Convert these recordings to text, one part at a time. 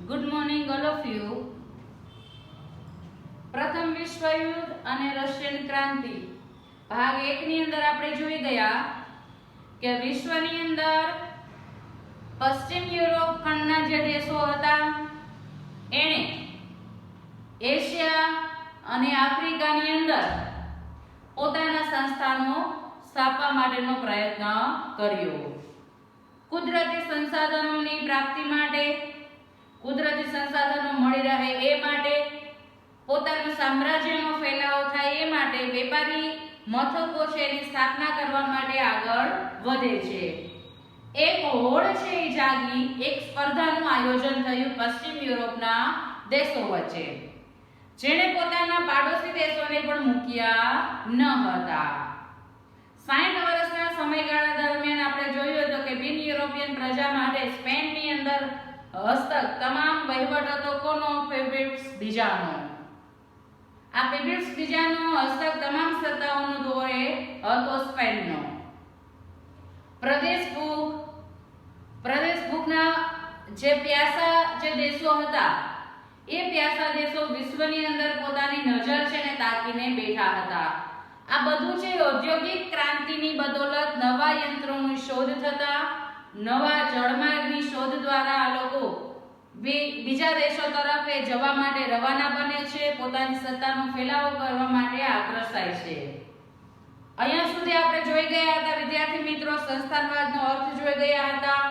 Good morning all of you. પ્રથમ વિશ્વયુદ્ધ અને રશિયન ક્રાંતિ ભાગ 1 ની અંદર આપણે જોઈ ગયા કે વિશ્વની અંદર પશ્ચિમ યુરોપ ખંડના જે દેશો હતા એણે એશિયા અને આફ્રિકાની અંદર પોતાના સંસ્થાનો સ્થાપવા માટેનો પ્રયત્ન કર્યો. કુદરતી સંસાધનોની પ્રાપ્તિ માટે, કુદરતી સંસાધનો મળી રહે એ માટે, પોતાનું સામ્રાજ્યનો ફેલાવો થાય એ માટે વેપારી મથકો છે એની સ્થાપના કરવા માટે આગળ વધે છે. એક હોડ છે એ જાગી, એક સ્પર્ધાનું આયોજન થયું પશ્ચિમ યુરોપના દેશો વચ્ચે, જેણે પોતાના પાડોશી દેશોને પણ મૂક્યા ન હતા. 60 વર્ષના સમયગાળા દરમિયાન આપણે જોયું હતું કે બિન યુરોપિયન પ્રજા માટે સ્પેનની અંદર હસ્તક તમામ વહીવટ હતો કોનો? ફિલિપ્સ બીજાનો. આ ફિલિપ્સ બીજાનો હસ્તક તમામ સત્તાઓનો દોરે હતો સ્પેનનો. પ્રદેશ ભૂખના જે પ્યાસા જે દેશો હતા એ પ્યાસા દેશો વિશ્વની અંદર પોતાની નજર છે ને તાકીને બેઠા હતા. આ બધું છે ઔદ્યોગિક ક્રાંતિની બદોલત નવા યંત્રોની શોધ થતા, નવા જળમાર્ગની શોધ દ્વારા આ લોકો બીજા દેશો તરફ જવા માટે રવાના બને છે, પોતાની સત્તાનો ફેલાવો કરવા માટે આગ્રસાય છે. અહીંયા સુધી આપણે જોઈ ગયા હતા વિદ્યાર્થી મિત્રો, સંસ્થાનવાદનો અર્થ જોઈ ગયા હતા.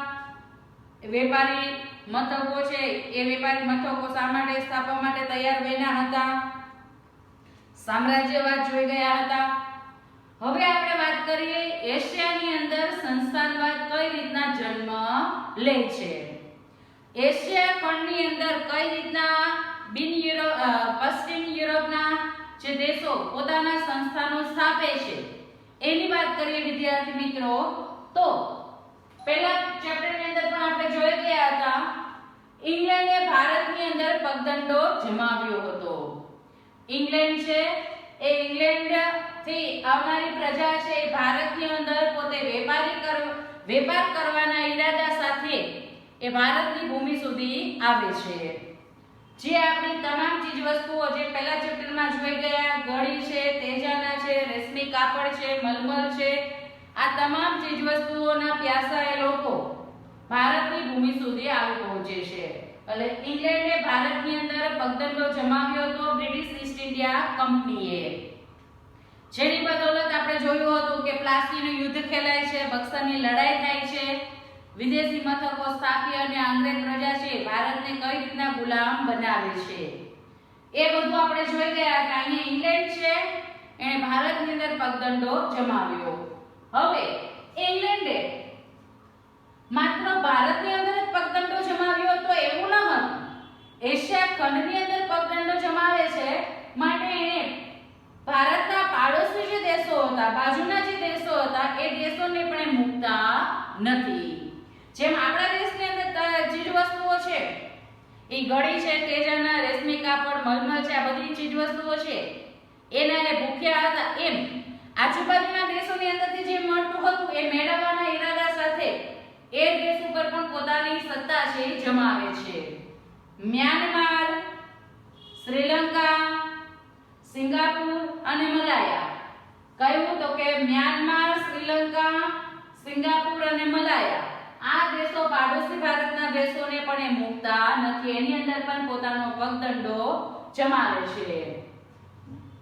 વેપારી મથકો છે એ વેપારી મથકો શા માટે સ્થાપવા માટે તૈયાર બન્યા હતા. સામ્રાજ્યવાદ જોઈ ગયા હતા. હવે આપણે વાત કરીએ એશિયાની અંદર સંસ્થાનવાદ કઈ રીતના જન્મ લે છે. એશિયા ખંડની અંદર કઈ રીતના પશ્ચિમ યુરોપના જે દેશો પોતાના સંસ્થાનો સ્થાપે છે એની વાત કરીએ વિદ્યાર્થી મિત્રો. તો પહેલા ચેપ્ટરની અંદર પણ આપણે જોઈ ગયા હતા ઇંગ્લેન્ડે ભારતની અંદર પગદંડો જમાવ્યો હતો. ઇંગ્લેન્ડ છે એ ઇંગ્લેન્ડ થી આવનારી પ્રજા છે એ ભારતની અંદર પોતે વેપાર કરવાના ઈરાદા સાથે એ ભારતની ભૂમિ સુધી આવે છે. જે આપણી તમામ ચીજ વસ્તુઓ જે પહેલા ચેપ્ટરમાં જોઈ ગયા, ગળી છે, તેજાના છે, રેશમી કાપડ છે, મલમલ છે, આ તમામ ચીજ વસ્તુઓના પ્યાસાએ લોકો ભારતની ભૂમિ સુધી આવી પહોંચે છે. એટલે ઇંગ્લેન્ડે ભારતની અંદર પગદંડો જમાવ્યો હતો બ્રિટિશ ઈસ્ટ ઇન્ડિયા કંપનીએ, જેની બદૌલત આપણે જોયું હતું કે પ્લાસીનું યુદ્ધ ખેલાય છે, બક્સરની લડાઈ થાય છે, વિદેશી મથકો સ્થાપી અને અંગ્રેજ પ્રજા છે ભારતને કઈ રીતના ગુલામ બનાવે છે એ બધું આપણે જોઈ ગયા કે અહીંયા ઇંગ્લેન્ડ છે એણે ભારતની અંદર પગદંડો જમાવ્યો. હવે ઇંગ્લેન્ડે માત્ર ભારતની અંદર જ પગદંડો જમાવ્યો તો એવું ન હતું. એશિયા ખંડની અંદર પગદંડો જમાવે છે માટે એણે ભારતના પાડોશી જે દેશો હતા, બાજુના જે દેશો હતા એ દેશોને પણ મુકતા નથી. જેમ આપણા દેશની અંદર ચીજ વસ્તુઓ છે એ ગળી છે, તેજાના, રેશમી કાપડ, મલમલ છે, આ બધી ચીજ વસ્તુઓ છે એના એ ભૂખ્યા હતા, એમ આજુબાજુના દેશોની અંદરથી જે મળતું હતું એ મેળવવાના ઈરાદા સાથે એ દેશ ઉપર પણ પોતાની સત્તા છે જમાવે છે. મ્યાનમાર, શ્રીલંકા, સિંગાપુર અને મલાયા. કહ્યું તો કે મ્યાનમાર, શ્રીલંકા, સિંગાપુર અને મલાયા આ દેશો પાડોશી ભારતના દેશોને પણ એ મુકતા નથી. એની અંદર પણ પોતાનો પગદંડો જમાવે છે.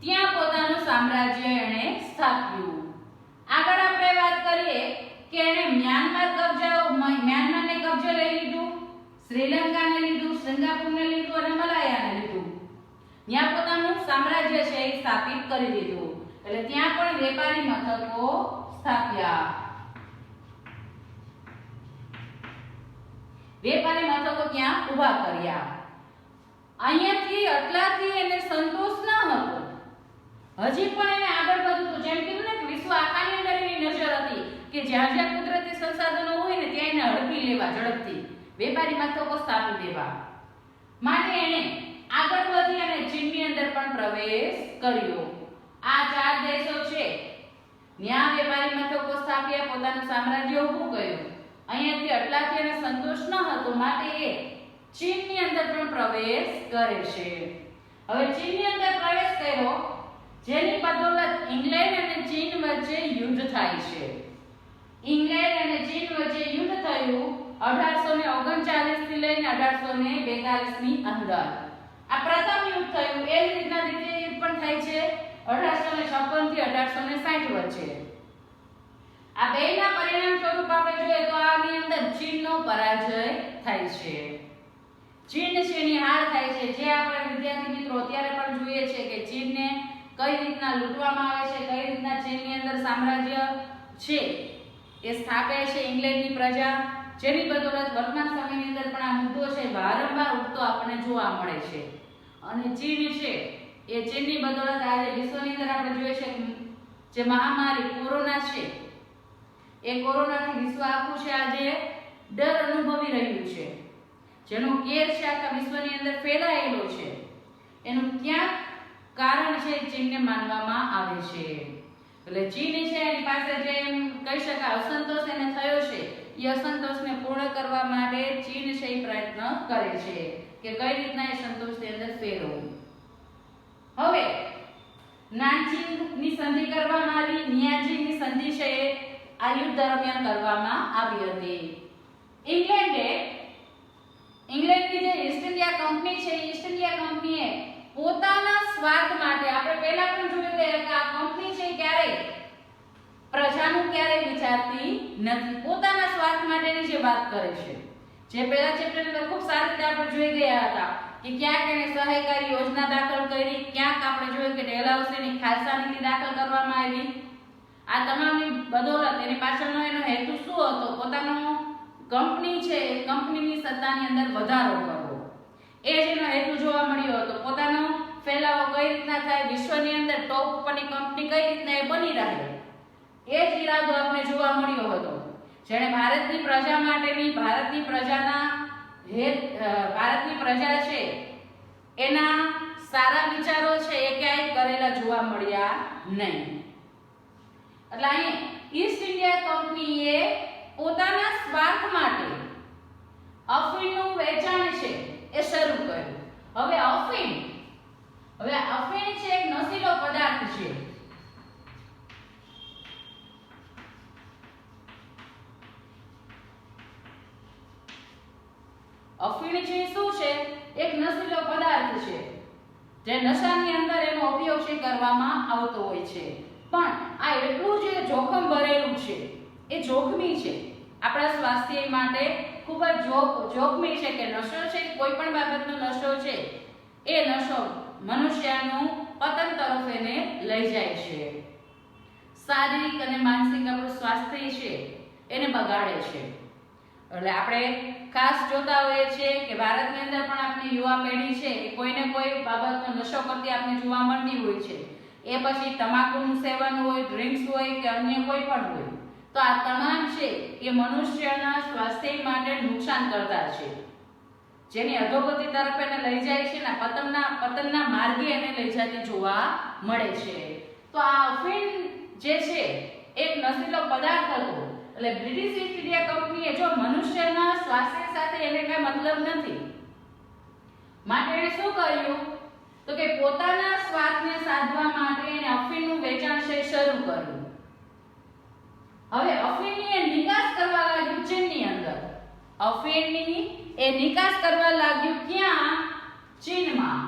ત્યાં પોતાનું સામ્રાજ્ય એણે સ્થાપ્યું. આગળ આપણે વાત કરીએ કે એણે મ્યાનમારને કબજે લઈ લીધું, શ્રીલંકાને લીધું, સિંગાપુરને લીધું અને મલાયાને લીધું. ત્યાં પોતાનું સામ્રાજ્ય છે એ સ્થાપિત કરી દીધું. એટલે ત્યાં પણ વેપારી મથકો સ્થાપ્યા. વેપારી મથકો ત્યાં ઊભા કર્યા. અહીંયાથી આટલાથી એને સંતોષ ન હતો. હજી પણ એને આગળ વધવું હતું. જેમ કીધું ને કે વિશ્વ આખાની અંદર એની નજર હતી કે જ્યાં જ્યાં કુદરતી સંસાધનો હોય ને ત્યાં એને હડપી લેવા, ઝડપથી વેપારી મથકો સ્થાપી દેવા માટે એને આગળ વધી અને ચીનની અંદર પણ પ્રવેશ કર્યો. આ 4 દેશો છે ત્યાં વેપારી મથકો સ્થાપ્યા, પોતાનું સામ્રાજ્ય ઊભું કર્યું. અહીંયાથી આટલાથી એને સંતોષ ન હતો માટે એ ચીનની અંદર પણ પ્રવેશ કરે છે. હવે ચીનની અંદર પ્રવેશ કર્યો, જેની બદૌલત ઇંગ્લેન્ડ અને ચીન વચ્ચે યુદ્ધ થાય છે. ઇંગ્લેન્ડ અને ચીન વચ્ચે યુદ્ધ થયું 1839 થી લઈને 1842 ની અંદર. આ પ્રથમ યુદ્ધ થયું. એ જ રીતના દ્વિતીય યુદ્ધ પણ થાય છે 1856 થી 1860 વચ્ચે. આ બેના પરિણામ સ્વરૂપ આપણે જોઈએ તો આની અંદર ચીનનો પરાજય થાય છે. ચીન છે એની હાર થાય છે. જે આપણે વિદ્યાર્થી મિત્રો અત્યારે પણ જોઈએ છે કે ચીનને કઈ રીતના લૂંટવામાં આવે છે, કઈ રીતના ચીનની અંદર સામ્રાજ્ય છે એ સ્થાપે છે ઇંગ્લેન્ડની પ્રજા, જેની બદૌલત વર્તમાન સમયની અંદર પણ આ મુદ્દો છે વારંવાર ઉઠતો આપણને જોવા મળે છે. અને ચીન છે એ ચીનની બદૌલત આજે વિશ્વની અંદર આપણે જોઈએ છે જે મહામારી કોરોના છે, એ કોરોનાથી વિશ્વ આખું છે આજે ડર અનુભવી રહ્યું છે. જેનો કેર છે આખા વિશ્વની અંદર ફેલાયેલો છે. એનું ક્યાંક કારણ છે ચીનને માનવામાં આવે છે. એટલે ચીન છે એની પાસે જે એમ કહી શકાય અસંતોષ એને થયો છે, એ અસંતોષને પૂર્ણ કરવા માટે ચીન છે એ પ્રયત્ન કરે છે કે કઈ રીતના એ સંતોષની અંદર ફેરવવું. હવે નાનચીંગની સંધિ કરવામાં આવી, નિયાજિંગની સંધિ છે આ યુદ્ધ દરમિયાન કરવામાં આવી હતી. ઇંગ્લેન્ડની જે ઈસ્ટ ઇન્ડિયા કંપની છે, ઈસ્ટ ઇન્ડિયા કંપનીએ પોતાના સ્વાર્થ માટે, આપણે પહેલા પણ જોયું કે આ કંપની છે ક્યારે પ્રજાનું ક્યારે વિચારતી નથી, પોતાના સ્વાર્થ માટેની જે વાત કરે છે. જે પહેલા ચેપ્ટરની અંદર ખૂબ સારી રીતે આપણે જોઈ ગયા હતા કે ક્યાંક એને સહાયકારી યોજના દાખલ કરી, ક્યાંક આપણે જોયું કે ડેલહાઉસીની ખાલસા નીતિ દાખલ કરવામાં આવી. આ તમામની બદૌલત એની પાછળનો એનો હેતુ શું હતો? પોતાનો કંપની છે એ કંપનીની સત્તાની અંદર વધારો કરવો, એ જ એનો હેતુ જોવા મળ્યો હતો. પોતાનો ફેલાવો કઈ રીતના થાય, વિશ્વની અંદર ટોપ ઉપરની કંપની કઈ રીતના એ બની રહે, એ જ ઈરાદો આપણે જોવા મળ્યો હતો. જેણે ભારતની પ્રજા માટેની, ભારતની પ્રજા છે એના સારા વિચારો છે એ ક્યાંય કરેલા જોવા મળ્યા નહીં. એટલે અહીં ઈસ્ટ ઇન્ડિયા કંપનીએ પોતાના સ્વાર્થ માટે અફીણનું વેચાણ છે એ શરૂ કર્યું. હવે અફીણ છે એક નશીલો પદાર્થ છે. અફીણ છે શું છે? એક નશીલો પદાર્થ છે જે નશાની અંદર એનો ઉપયોગ છે કરવામાં આવતો હોય છે. પણ આ એટલું જ જોખમ ભરેલું છે, એ જોખમી છે, આપણા સ્વાસ્થ્ય માટે ખૂબ જ જોખમી છે કે નશો છે, કોઈ પણ બાબતનો નશો છે એ નશો મનુષ્યનું પતન તરફ એને લઈ જાય છે. શારીરિક અને માનસિક આપણું સ્વાસ્થ્ય છે એને બગાડે છે. એટલે આપણે ખાસ જોતા હોઈએ છીએ કે ભારતની અંદર પણ આપણી યુવા પેઢી છે કોઈને કોઈ બાબતનો નશો કરતી આપણે જોવા મળતી હોય છે. એ પછી તમાકુનું સેવન હોય, ડ્રિંક્સ હોય કે અન્ય કોઈ પણ હોય, તો આ તમામ છે એ મનુષ્યના સ્વાસ્થ્ય માટે નુકસાન કરતા છે, જેની અધોગતિ તરફ એને લઈ જાય છે ને પતનના માર્ગે એને લઈ જતી જોવા મળે છે. તો આ અફીણ જે છે એક નશીલો પદાર્થ હતો. એટલે બ્રિટિશ ઈસ્ટ ઇન્ડિયા કંપનીએ જો મનુષ્યના સ્વાસ્થ્ય સાથે એને કઈ મતલબ નથી માટે એને શું કર્યું તો કે પોતાના સ્વાર્થને સાધવા માટે એને અફીણનું વેચાણ છે શરૂ કર્યું. હવે અફીણની એ નિકાસ કરવા લાગ્યું ચીનની અંદર. અફીણની એ નિકાસ કરવા લાગ્યું ક્યાં? ચીનમાં.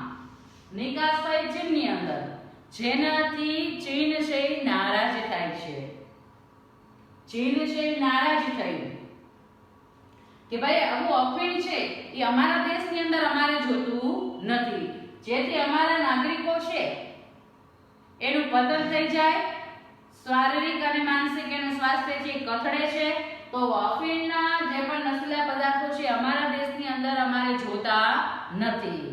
નિકાસ થઈ ચીનની અંદર, જેનાથી ચીન છે નારાજ થાય છે. ચીન છે નારાજ થયું કે ભાઈ આવું અફીણ છે એ અમારા દેશની અંદર અમારે જોતું નથી, જેથી અમારા નાગરિકો છે એનું પતન થઈ જાય, શારીરિક અને માનસિક એનું સ્વાસ્થ્ય છે કથળે છે. તો અફીણના જે પણ નશીલા પદાર્થો છે અમારા દેશની અંદર અમારે જોતા નથી.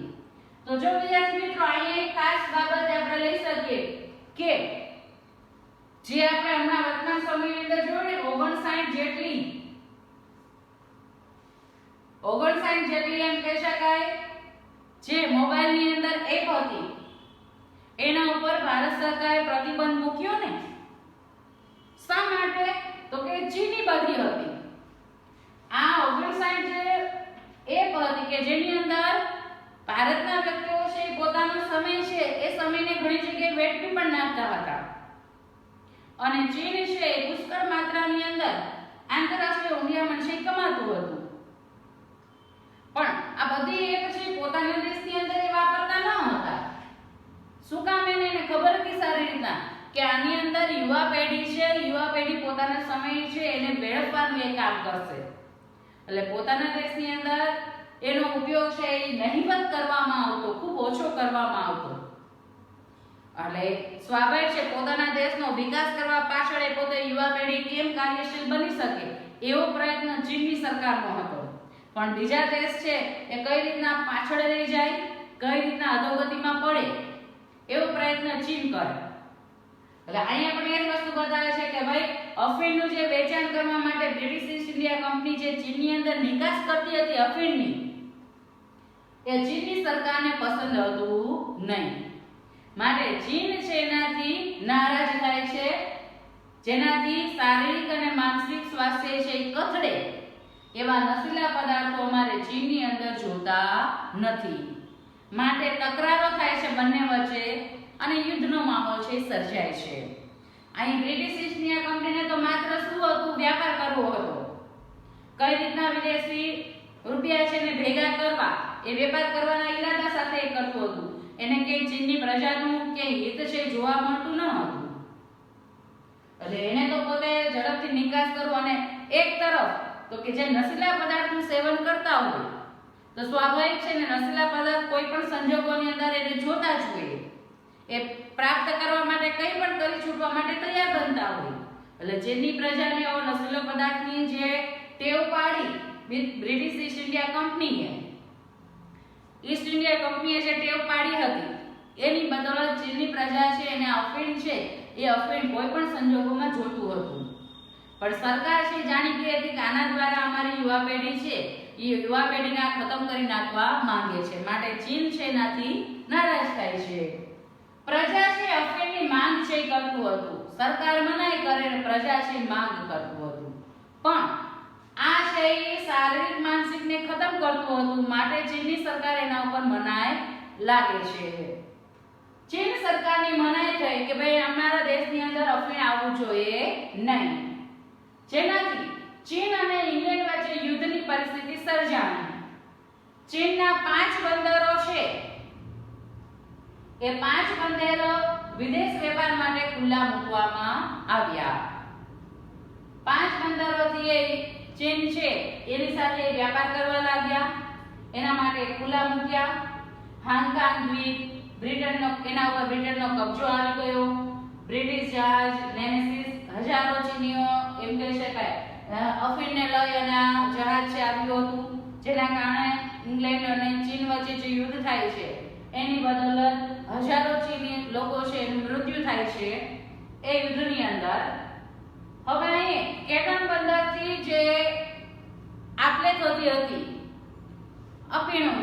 તો જો વિદ્યાર્થી મિત્રો અહીંયા એક ખાસ બાબત આપણે લઈ શકીએ કે જે આપણે હમણાં વર્તમાન સમયની અંદર જોડે 59 જેટલી એમ કહી શકાય જે મોબાઈલની અંદર એપ હતી એના ઉપર ભારત સરકારે પ્રતિબંધ મૂક્યો ને. શા માટે? તો કે ચીની બધી હતી. આ 59 જે એપ હતી કે જેની અંદર ભારતના વ્યક્તિઓ છે પોતાનો સમય છે એ સમયને ઘણી જગ્યાએ વેડફી પણ નાખતા હતા અને ચીન છે પુષ્કળ માત્રાની અંદર આંતરરાષ્ટ્રીય ઊંડિયામણ છે કમાતું હતું પણ આ બધી એક છે પોતાના દેશની અંદર એ વાપરતા ન હતા શું કામ એને ખબર હતી સારી રીતના કે આની અંદર યુવા પેઢી પોતાના સમય છે એને વેડફવાનું એ કામ કરશે એટલે પોતાના દેશની અંદર એનો ઉપયોગ છે એ નહિવત કરવામાં આવતો ખૂબ ઓછો કરવામાં આવતો એટલે સ્વાભાવિક છે પોતાના દેશનો વિકાસ કરવા પાછળ એ પોતે યુવા પેઢી કેમ કાર્યશીલ બની શકે એવો પ્રયત્ન ચીનની સરકારનો હતો પણ બીજા દેશ છે એ કઈ રીતના પાછળ રહી જાય કઈ રીતના અધોગતિમાં પડે એવો પ્રયત્ન ચીન કરે એટલે અહીંયા પણ એ જ વસ્તુ બતાવે છે કે ભાઈ અફીણનું જે વેચાણ કરવા માટે બ્રિટિશ ઈસ્ટ ઇન્ડિયા કંપની જે ચીનની અંદર નિકાસ કરતી હતી અફીણની એ ચીનની સરકારને પસંદ હતું નહીં માટે ચીન છે એનાથી નારાજ થાય છે જેનાથી શારીરિક અને માનસિક સ્વાસ્થ્ય છે એ કથળે એવા નશીલા પદાર્થો અમારે ચીનની અંદર જોતા નથી માટે તકરારો થાય છે બંને વચ્ચે અને યુદ્ધનો માહોલ છે સર્જાય છે અહીં બ્રિટિશ ઈસ્ટ ઇન્ડિયા કંપનીને તો માત્ર શું હતું વ્યાપાર કરવો હતો કઈ રીતના વિદેશી રૂપિયા છે ને ભેગા કરવા એ વેપાર કરવાના ઈરાદા સાથે એ કરતું હતું એને કે ચીનની પ્રજાનું કે હિત છે જોવા મળતું ન હતું એટલે એને તો પોતે ઝડપથી નિકાસ કરવો અને એક તરફ તો કે જે નશીલા પદાર્થનું સેવન કરતા હોય તો સ્વાભાવિક છે ને નશીલા પદાર્થ કોઈ પણ સંજોગોની અંદર એને જોતા જ હોય એ પ્રાપ્ત કરવા માટે કંઈ પણ કરી છૂટવા માટે તૈયાર બનતા હોય એટલે જેની પ્રજાને આવો નશીલો પદાર્થની જે ટેવ પાડી બ્રિટિશ ઈસ્ટ ઇન્ડિયા કંપનીએ જે ટેવ પાડી હતી એની બદૌલત ચીનની પ્રજા છે એને અફીણ છે એ અફીણ કોઈ પણ સંજોગોમાં જોતું હતું પણ સરકાર છે જાણી ગઈ હતી કે આના દ્વારા અમારી યુવા પેઢી છે એ યુવા પેઢીને ખતમ કરી નાખવા માંગે છે માટે ચીન છે એનાથી નારાજ થાય છે પ્રજા છે અફીણની માંગ છે એ કરતું હતું સરકાર મનાઈ કરે અને પ્રજા છે માંગ કરતું હતું પણ આ છે એ શારીરિક માનસિકને ખતમ કરતું હતું માટે ચીનની સરકાર એના ઉપર મનાઈ લાગે છે ચીન સરકારની મનાઈ થઈ કે ભાઈ અમારા દેશની અંદર અફીણ આવવું જોઈએ નહીં જેનાથી ચીન અને ઇંગ્લેન્ડ વચ્ચે યુદ્ધની પરિસ્થિતિ સર્જાણી ચીનના 5 બંદરો છે એ 5 બંદરો વિદેશ વેપાર માટે ખુલ્લા મૂકવામાં આવ્યા 5 બંદરોથી એ ચીન છે એની સાથે વ્યાપાર કરવા લાગ્યા એના માટે ખુલ્લા મૂક્યા હાંગકાંગ દ્વીપ બ્રિટનનો કબજો આવી ગયો બ્રિટિશ જહાજ નેમેસિસ હજારો ચીનીઓ એમ કહી શકાય અફીણને લઈ અને આ જહાજ છે આવ્યું હતું જેના કારણે ઇંગ્લેન્ડ અને ચીન વચ્ચે જે યુદ્ધ થાય છે એની બદૌલત હજારો ચીની લોકો છે એનું મૃત્યુ થાય છે એ યુદ્ધની અંદર હવે અહીં કેટન બંદરથી જે આપલે થતી હતી અફીણો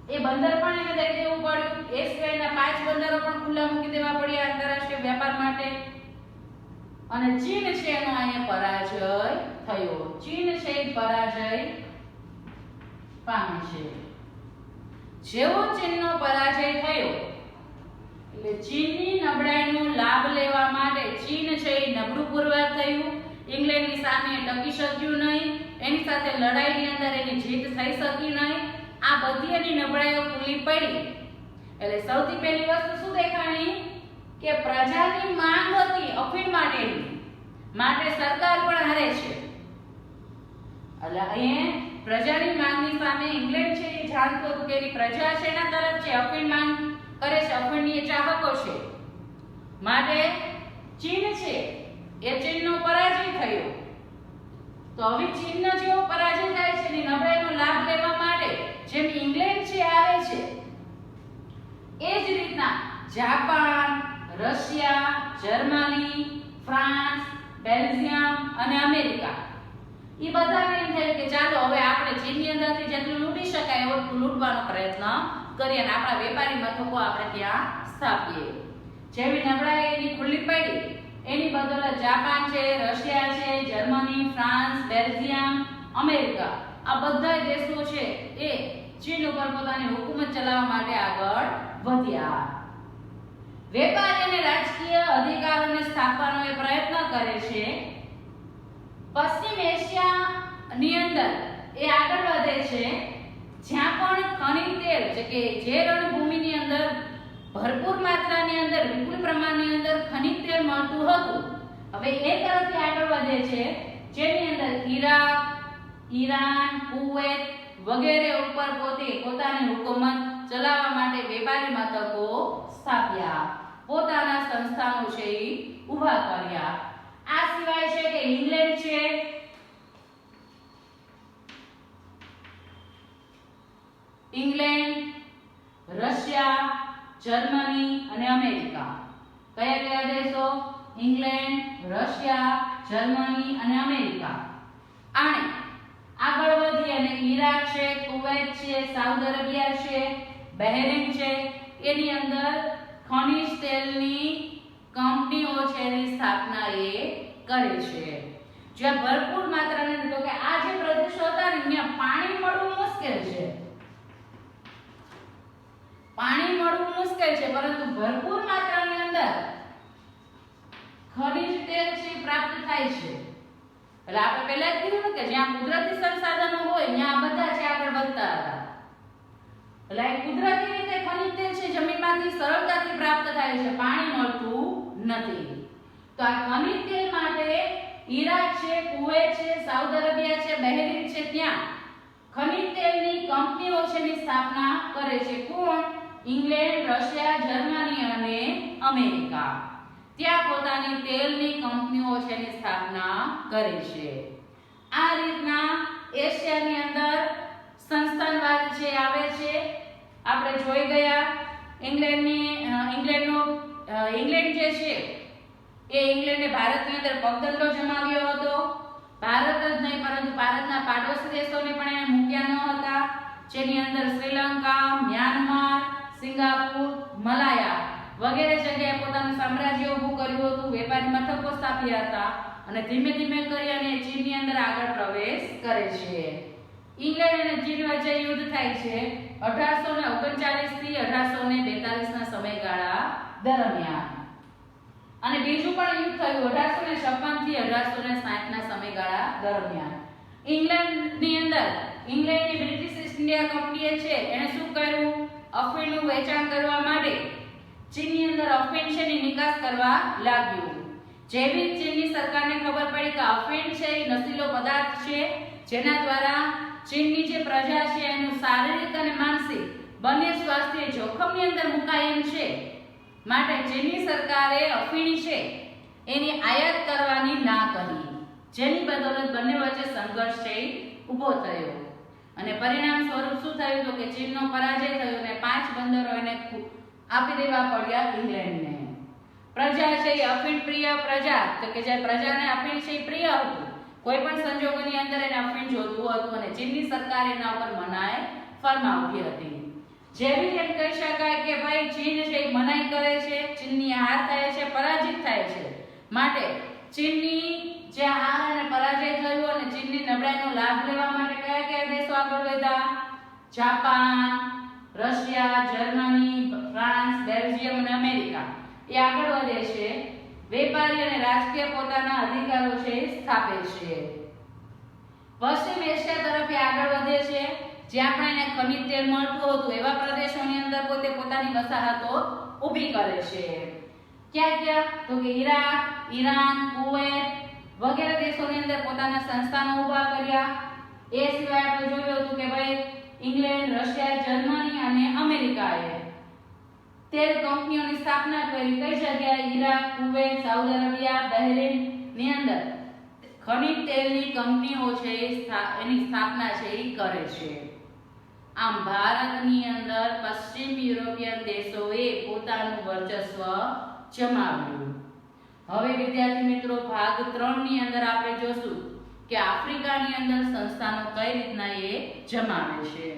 એ બંદર પણ એને દઈ દેવું પડ્યું એ સિવાયના 5 બંદરો પણ ખુલ્લા મૂકી દેવા પડ્યા આંતરરાષ્ટ્રીય વેપાર માટે અને ચીન છે એનો અહીંયા પરાજય થયો ચીન છે પરાજય પામે છે જેવો ચીનનો પરાજય થયો એટલે ચીનની નબળાઈનો લાભ લેવા માટે ચીન છે એ નબળું પુરવાર થયું ઇંગ્લેન્ડની સામે ટકી શક્યું નહીં એની સાથે લડાઈની અંદર એની જીત થઈ શકી નહીં આ બધી એની નબળાઈઓ ખુલ્લી પડી એટલે સૌથી પહેલી વસ્તુ શું દેખાણી કે પ્રજાની માંગ હતી અફીણ માટેની માટે સરકાર પણ હારે છે એટલે અહીંયા પ્રજાની માંગની સામે ઇંગ્લેન્ડ છે એ જાણતું હતું કે એની પ્રજા છે એના તરફ છે અફીણ માંગ કરે છે અફીણની ચાહકો છે માટે ચીન છે એ ચીનનો પરાજય થયો તો હવે ચીનનો જેવો પરાજય થાય છે એની નબળાઈનો લાભ લેવા માટે જેમ ઇંગ્લેન્ડ છે આવે છે એ જ રીતના Japan Russia Germany France Belgium અને અમેરિકા એ બધાને એમ થાય કે ચાલો હવે આપણે ચીનની અંદરથી જેટલું લૂંટી શકાય એટલું લૂંટવાનો પ્રયત્ન કરીએ અને આપણા વેપારી મથકો આપણે ત્યાં સ્થાપીએ જેવી નબળાઈ એની ખુલ્લી પડી એની બદલે જાપાન છે રશિયા છે જર્મની ફ્રાન્સ બેલ્જિયમ અમેરિકા આ બધા દેશો છે એ ચીન ઉપર પોતાની હુકુમત ચલાવવા માટે આગળ વધ્યા. વેપારી અને રાજકીય અધિકારોને સ્થાપવાનો એ પ્રયત્ન કરે છે. પશ્ચિમ એશિયાની અંદર એ આગળ વધે છે જ્યાં પણ ખનિજ તેલ છે કે જે રણભૂમિની અંદર ભરપૂર માત્રાની અંદર વિપુલ પ્રમાણની અંદર ખનિજ તેલ મળતું હતું, હવે એ તરફથી આગળ વધે છે જેની અંદર ઈરાક, ઈરાન, કુવૈત વગેરે ઉપર પોતાની હુકુમત ચલાવવા માટે વેપારી મથકો સ્થાપ્યા, પોતાના સંસ્થાનો છે એ ઊભા કર્યા. આ સિવાય છે કે ઇંગ્લેન્ડ છે, ઇંગ્લેન્ડ, રશિયા, જર્મની અને અમેરિકા. કયા કયા દેશો? ઇંગ્લેન્ડ, રશિયા, જર્મની અને અમેરિકા. આને આગળ વધી અને ઈરાક છે, કુવૈત છે, સાઉદી અરેબિયા છે, બહેરીન છે, એની અંદર ખનિજ તેલની કંપનીઓ છે એની સ્થાપના એ કરે છે. જ્યાં ભરપૂર માત્રાની તો કે આ જે પ્રદેશો હતા ને ત્યાં પાણી મળવું મુશ્કેલ છે, પાણી મળવું મુશ્કેલ છે, પરંતુ ભરપૂર માત્રાની અંદર ખનિજ તેલ છે પ્રાપ્ત થાય છે. એટલે આપણે પહેલા જ કીધું કે જ્યાં કુદરતી સંસાધનો હોય ત્યાં બધા છે આગળ વધતા હતા. એટલે કુદરતી રીતે ખનિજ તેલ છે જમીનમાંથી સરળતાથી પ્રાપ્ત થાય છે, પાણી મળતું નથી. તો આ ખનિજ તેલ માટે ઈરાક છે, કુવૈત છે, સાઉદી અરેબિયા છે, બહેરીન છે, ત્યાં ખનિજ તેલની કંપનીઓ છે ની સ્થાપના કરે છે. કોણ? ઇંગ્લેન્ડ, રશિયા, જર્મની અને અમેરિકા. ત્યાં પોતાની તેલની કંપનીઓ છે ની સ્થાપના કરે છે. આ રીતના એશિયાની અંદર સંસ્થાનવાદ છે આવે છે. આપણે જોઈ ગયા ઇંગ્લેન્ડ જે છે એ ઇંગ્લેન્ડે ભારતની અંદર પગદંડો જમાવ્યો હતો. ભારત જ નહીં પરંતુ ભારતના પાડોશી દેશોને પણ એને મૂક્યા ન હતા, જેની અંદર શ્રીલંકા, મ્યાનમાર, સિંગાપુર, મલાયા વગેરે જગ્યાએ પોતાનું સામ્રાજ્ય ઊભું કર્યું હતું, વેપારી મથકો સ્થાપ્યા હતા અને ધીમે ધીમે કરી અને ચીનની અંદર આગળ પ્રવેશ કરે છે. ઇંગ્લેન્ડ અને ચીન વચ્ચે યુદ્ધ થાય છે 1839 થી 1842 ના સમયગાળા દરમિયાન. અને બીજું પણ યુદ્ધ થયું 1856 થી 1860 ના સમયગાળા દરમિયાન. ઇંગ્લેન્ડની બ્રિટિશ ઈસ્ટ ઇન્ડિયા કંપનીએ છે એને શું કર્યું? અફીણનું વેચાણ કરવા માટે ચીનની અંદર અફીણ છે ની નિકાસ કરવા લાગ્યું. જેવી ચીનની સરકારને ખબર પડી કે અફીણ છે એ નશીલો પદાર્થ છે જેના દ્વારા ચીનની જે પ્રજા છે એનું શારીરિક અને માનસિક બંને સ્વાસ્થ્ય જોખમની અંદર મુકાયેલ છે, માટે ચીનની સરકારે અફીણ છે એની આયાત કરવાની ના કહી, જેની બદૌલત બંને વચ્ચે સંઘર્ષ છે ઊભો થયો અને પરિણામ સ્વરૂપ શું થયું તો કે ચીનનો પરાજય થયો અને 5 બંદરો એને આપી દેવા પડ્યા ઇંગ્લેન્ડને. પ્રજા છે એ અફીણ પ્રિય પ્રજા, તો કે જે પ્રજાને અફીણ છે પ્રિય હતું, કોઈ પણ સંજોગોની અંદર એને અફીણ જોતું હતું અને ચીનની સરકાર એના ઉપર મનાઈ ફરમાવતી હતી. જેવી એમ કહી શકાય કે ભાઈ ચીન છે મનાઈ કરે છે, ચીનની હાર થાય છે, પરાજિત થાય છે, માટે ચીનની જે હાર અને પરાજય થયો અને ચીનની નબળાઈનો લાભ લેવા માટે કયા કયા દેશો આગળ વધ્યા? Japan, Russia, Germany, France, Belgium અને અમેરિકા એ આગળ વધે છે. વેપારી અને રાજકીય પોતાના અધિકારો છે સ્થાપે છે. પશ્ચિમ એશિયા તરફ આગળ વધે છે, જ્યાં પણ એને ખનિજ તેલ મળતું હતું એવા પ્રદેશોની અંદર પોતે પોતાની વસાહતો ઊભી કરે છે. ક્યાં ક્યાં? તો કે ઈરાક, ઈરાન, કુવૈત વગેરે દેશોની અંદર પોતાના સંસ્થાનો ઊભા કર્યા. એ સિવાય આપણે જોયું હતું કે ભાઈ ઇંગ્લેન્ડ, રશિયા, જર્મની અને અમેરિકાએ તેલ કંપનીઓની સ્થાપના કરી. કઈ જગ્યાએ? Iraq, Kuwait, Saudi Arabia, Bahrain ની અંદર ખનિજ તેલની કંપનીઓ છે એની સ્થાપના છે એ કરે છે. આમ ભારતની અંદર પશ્ચિમ યુરોપિયન દેશોએ પોતાનું વર્ચસ્વ જમાવ્યું. હવે વિદ્યાર્થી મિત્રો ભાગ 3 ની અંદર આપણે જોશું કે આફ્રિકાની અંદર સંસ્થાનો કઈ રીતના એ જમાવે છે.